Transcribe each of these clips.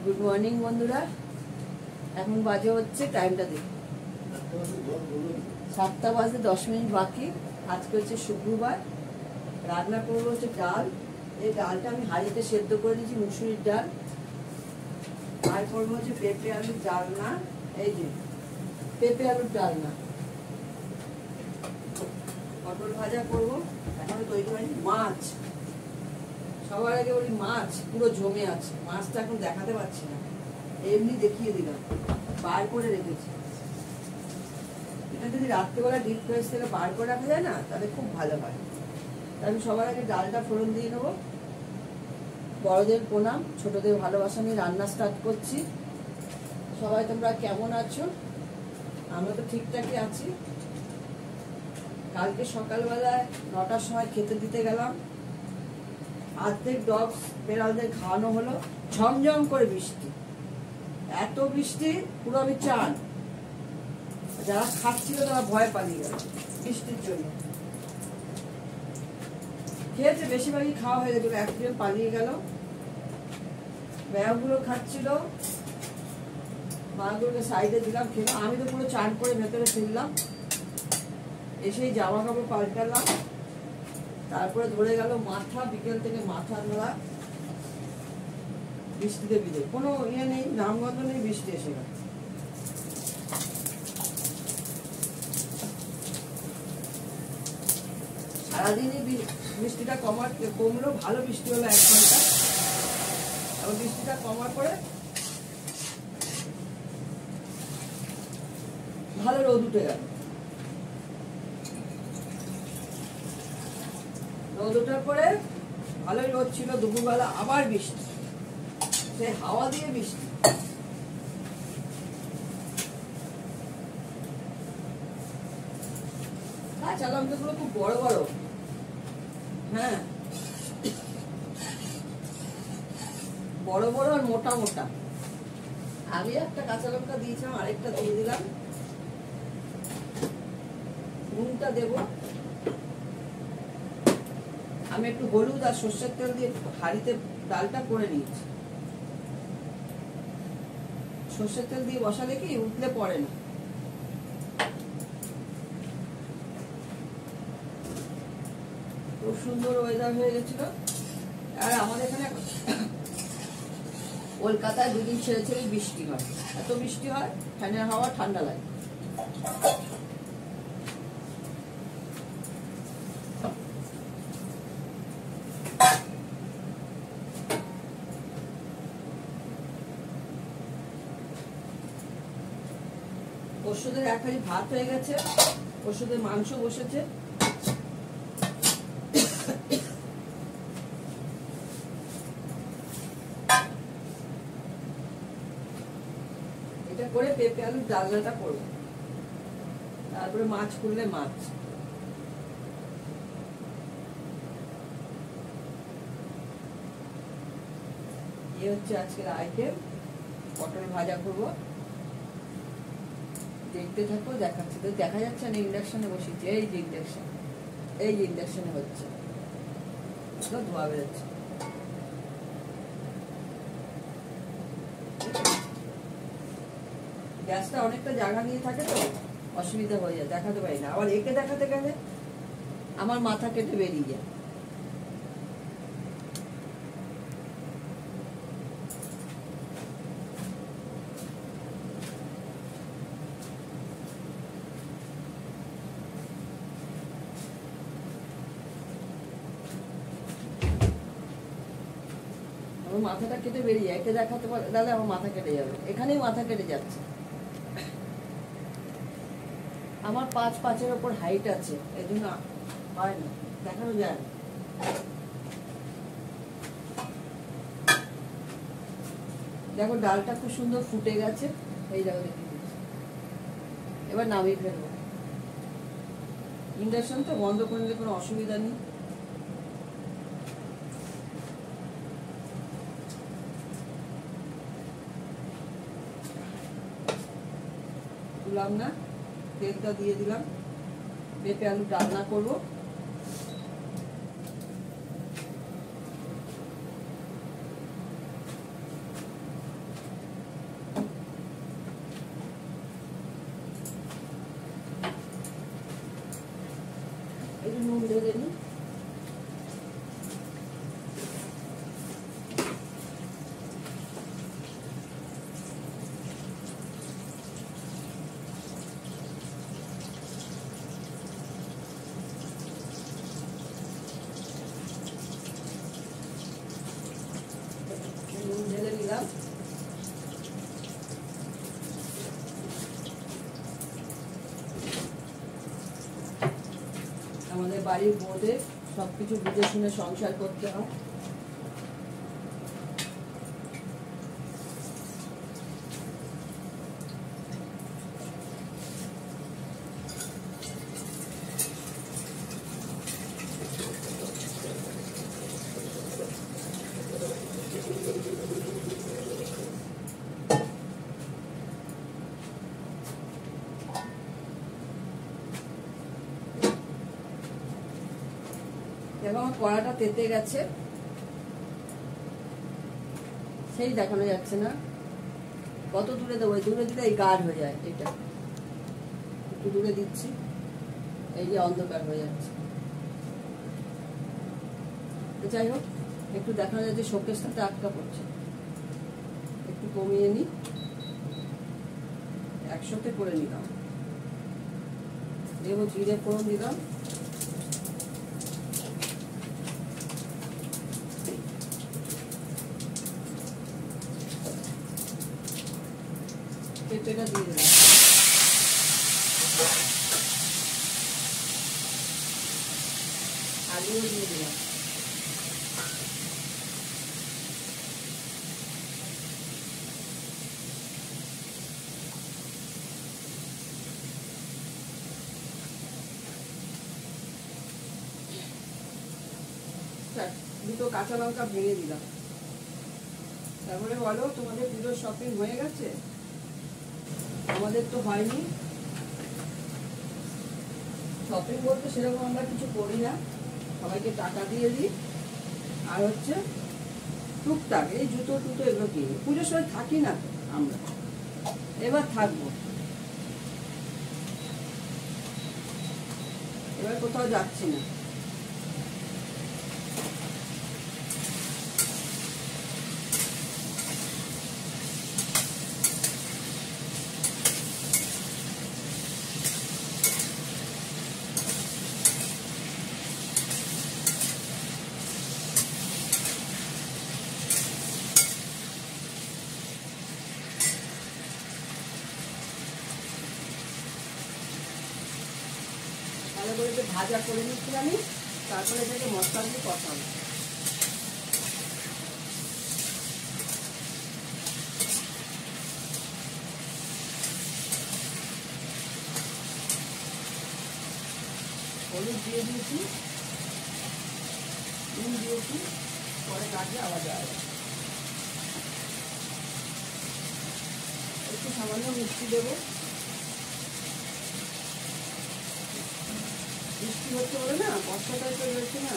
Good morning বন্ধুরা। এখন বাজে হচ্ছে টাইমটা দেখি 7টা বাজে 10 মিনিট বাকি। আজকে হচ্ছে শুক্রবার। রান্না করবো হচ্ছে ডাল। এই ডালটা আমি হাঁড়িতে সেদ্ধ করে দিয়েছি, মুসুরির ডাল। আর করবো হচ্ছে পেঁপে আলুর ডালনা। এই যে পেঁপে আলুর ডালনা। পটল ভাজা করবো, এখনো তৈরি হয়নি। মাছ, সবার আগে বলি মাছ পুরো জমে আছে। মাছটা এখন দেখাতে পারছি না, এমনি দেখিয়ে দিলাম, বার করে রেখেছি। এটা যদি রাত্রেবেলা ডিপ ফ্রিজ থেকে বার করে রাখা যায় না, তাহলে খুব ভালো হয়। আমি সবার আগে ডালটা ফোড়ন দিয়ে নেবো। বড়দের প্রণাম, ছোটদের ভালোবাসা নিয়ে রান্না স্টার্ট করছি। সবাই তোমরা কেমন আছো? আমরা তো ঠিকঠাকই আছি। কালকে সকালবেলায় 9টার সময় খেতে দিতে গেলাম। অর্ধেক ডগস বেড়ালদের খাওয়ানো হলো। ঝমঝম করে বৃষ্টি, এত বৃষ্টি পুরো আমি চান। যারা খাচ্ছিল তারা ভয় পালিয়ে গেল বৃষ্টির জন্য। খেয়েছে, বেশিরভাগই খাওয়া হয়ে গেছিল, একজন পালিয়ে গেল। ব্যাগগুলো খাচ্ছিল, মাগুলোকে সাইডে দিলাম, খেলাম। আমি তো পুরো চান করে ভেতরে ফিরলাম, এসেই জামা কাপড় পাল্টালাম। তারপরে ধরে গেল মাথা, বিকেল থেকে মাথা ধরা বৃষ্টিতে ভিজে। কোনো ইয়ে নেই, নামগন্ধ নেই, বৃষ্টি এসে গেল। সারাদিনই বৃষ্টিটা কমলো, ভালো বৃষ্টি হলো 1 ঘন্টা। আবার বৃষ্টিটা কমার পরে ভালো রোদ উঠে গেল। রোদ ওঠার পরে ভালোই রোদ ছিল। দুপুরবেলা আবার বৃষ্টি, সে হাওয়া দিয়ে বৃষ্টি। কাঁচা লঙ্কাগুলো খুব বড় বড়। হ্যাঁ, বড় বড় আর মোটা মোটা। আমি একটা কাঁচা লঙ্কা দিয়েছিলাম, আরেকটা দিয়ে দিলাম। নুনটা দেবো। আমি একটু হলুদ আর সর্ষের তেল দিয়ে হাঁড়িতে ডালটা করে নিয়েছি। সর্ষের তেল দিয়ে বসালে কি উঠলে পড়ে না। খুব সুন্দর ওয়েদার হয়ে গেছিল। আর আমাদের এখানে কলকাতায় 2 দিন ছেড়ে ছেড়ে বৃষ্টি হয়। এত বৃষ্টি হয়, ফ্যানের হাওয়া ঠান্ডা লাগে। ওষুধের 1 হাঁড়ি ভাত হয়ে গেছে, ওষুধের মাংস বসেছে। এটা করে পেঁপে আলুর ডালনাটা করবো। তারপরে মাছ করলে মাছ। এই হচ্ছে আজকের আইটেম। পটল ভাজা করবো। দেখতে থাকো, দেখাচ্ছি। তো দেখা যাচ্ছে না, ইন্ডাকশনে বসিয়েছি। এই যে ইন্ডাকশন, এই যে ইন্ডাকশনে হচ্ছে, ধোয়া বেরোচ্ছে। গ্যাসটা অনেকটা জায়গা নিয়ে থাকে, তো অসুবিধা হয়ে যায়, দেখাতে পারি না। আবার একে দেখাতে গেলে আমার মাথা কেটে বেরিয়ে যায়। আমার মাথাটা কেটে বেরিয়ে যায়, একে দেখাতে গেলে আমার মাথা কেটে যাবে। এখানেই মাথা কেটে যাচ্ছে। আমার 5'5" ওপর হাইট আছে, এই জন্য হয় না, দেখানো যায় না। দেখো ডালটা খুব সুন্দর ফুটে গেছে। এই দেখো, দেখে দিচ্ছি। এবার নামিয়ে ফেলবো। ইন্ডাকশন তো বন্ধ করে নিলে কোনো অসুবিধা নেই। তুললাম না, তেলটা দিয়ে দিলাম। পেঁপে আলু রান্না করবো। দিলাম। আমাদের বাড়ির বউদের সবকিছু বুঝে শুনে সংসার করতে হয়। দেখো আমার কড়াটা তেতে গেছে, সেই দেখানো যাচ্ছে না। কত দূরে দেবো? দূরে দিলে এই গাঢ় হয়ে যায়। এটা একটু দূরে দিচ্ছি, এই যে অন্ধকার হয়ে যাচ্ছে। যাই হোক, একটু দেখানো যাচ্ছে শোকেসটাতে আটকা পড়ছে, একটু কমিয়ে নিই। একসাথে করে নিলাম, দেবো জিরে ফোড়ন দিলাম, পেঁপেটা দিয়ে দিলাম, আলুও দিয়ে দিলাম, দুটো কাঁচা লঙ্কা ভেঙে দিলাম। তারপরে বলো, তোমাদের পুজোর শপিং হয়ে গেছে? আমাদের তো হয়নি। শপিং বলতে সেরকম আমরা কিছু করি না, সবাইকে টাকা দিয়ে দিই। আর হচ্ছে টুকটাক এই জুতো টুতো এগুলো কিনি। পুজোর সময় থাকি না তো আমরা, এবার থাকবো। এবার কোথাও যাচ্ছি না। ভালো করে একটু ভাজা করে নিচ্ছি আমি, তারপরে এটাকে মশলা দিয়ে কষাবো। হলুদ দিয়ে দিয়েছি, নুন দিয়েছি, পরে কাটলে আবার যাওয়া যাবে। একটু সামান্য মিষ্টি দেবো, বৃষ্টি হচ্ছে বলে না, বর্ষাটাই তো রয়েছে না।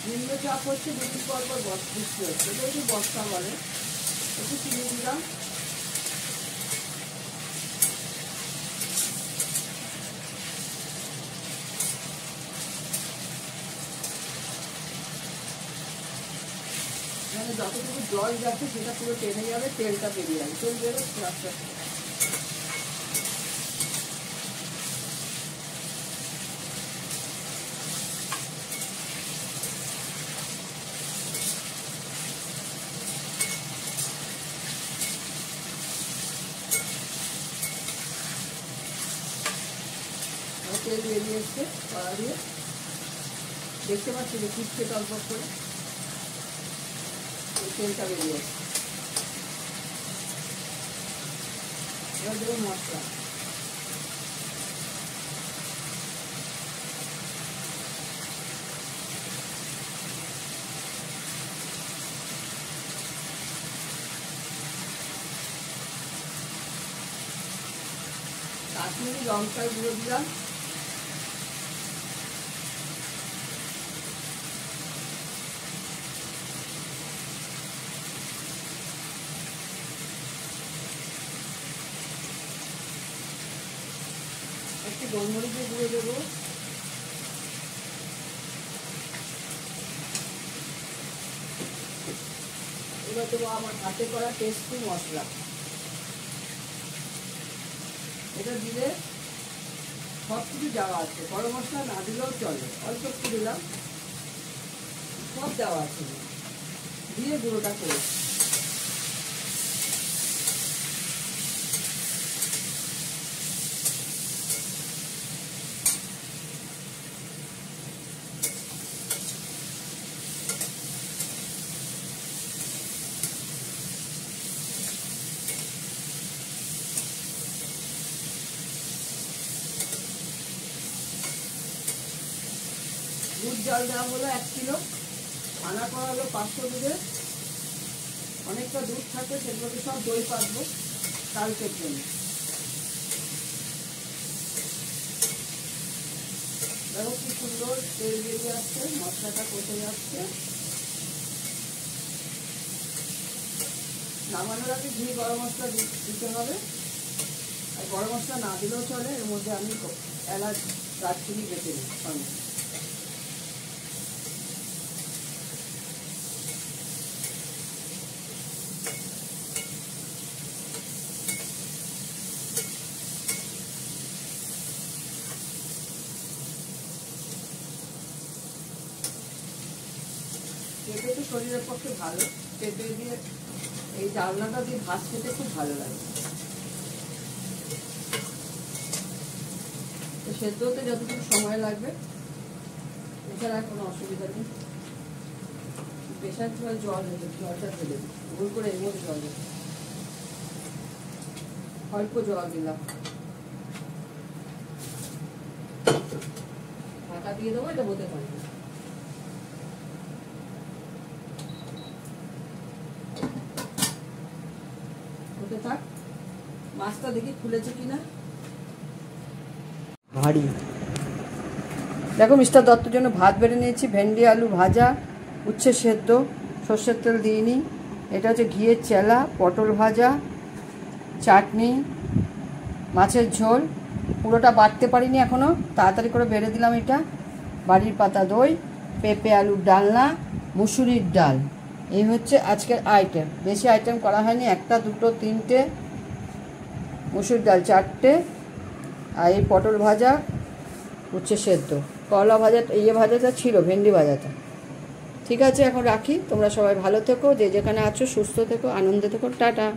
নিম্নচাপ হচ্ছে, দুদিন পর পর বৃষ্টি হচ্ছে, একটু বর্ষা বলে। একটু চিনি দিলাম, মানে যতটুকু জল যাচ্ছে সেটা পুরো টেনে যাবে, তেলটা বেরিয়ে যাবে, তেল বেরোবে আস্তে আস্তে। তেল বেরিয়ে এসছে কড়া দিয়ে, দেখতে পাচ্ছি যে ফুটছে টলপট করে, তেলটা বেরিয়ে এসছে। এবার দেবো মশলা, কাশ্মীরি লঙ্কার গুঁড়ো দিলাম, একটু গোলমরিচের গুঁড়ো দেবো, এবার দেবো আমার হাতে করা টেস্টি মশলা। এটা দিলে সব কিছু যাওয়া আছে, গরম মশলা না দিলেও চলে, অল্প একটু দিলাম, সব দেওয়া আছে, দিয়ে গুঁড়োটা করে দুধ জল দেওয়া হলো 1 কিলো, ছানা করা হলো 500 দুধের। অনেকটা দুধ থাকে, সেগুলোকে সব দই পাতবো কালকের জন্য। দেখো কি সুন্দর তেল বেরিয়ে আসছে, মশলাটা কষে যাচ্ছে। নামানোর আগে ঘি গরম মশলা দিতে হবে, আর গরম মশলা না দিলেও চলে। এর মধ্যে আমি এলাচ দারচিনি বেটে দিই সঙ্গে। পেঁপে তো শরীরের পক্ষে ভালো, পেঁপে দিয়ে এই ডালনাটা দিয়ে ভাত খেতে খুব ভালো লাগে। তো সেদ্ধ হতে যতটুকু সময় লাগবে, এছাড়া কোনো অসুবিধা নেই। প্রেশার কুকার জল দেবে, জলটা ঢেলে দিই ভুল করে, এর মধ্যে জল দেবে, অল্প জল দিলাম, ঢাকা দিয়ে দেবো, এটা হতে পারবে। হতে থাক, মাছটা দেখি খুলেছে কিনা। ভারী দেখো, মিস্টার দত্তর জন্য ভাত বেড়ে নিয়েছি, ভেন্ডি আলু ভাজা, উচ্ছে সেদ্ধ, সর্ষের তেল দিইনি, এটা হচ্ছে ঘিয়ের চেলা, পটল ভাজা, চাটনি, মাছের ঝোল। পুরোটা বাটতে পারিনি এখনও, তাড়াতাড়ি করে বেড়ে দিলাম। এটা বাড়ির পাতা দই, পেঁপে আলুর ডালনা, মুসুরির ডাল। এই হচ্ছে আজকের আইটেম। বেশি আইটেম করা হয়নি, 1, 2, 3টে, মুসুরির ডাল 4টে, আর এই পটল ভাজা, উচ্ছে সেদ্ধ, করলা ভাজাটা, ভাজাটা ছিল, ভেন্ডি ভাজাটা। ঠিক আছে, এখন রাখি। তোমরা সবাই ভালো থেকো, যে যেখানে আছো সুস্থ থেকো, আনন্দে থেকো, টাটা।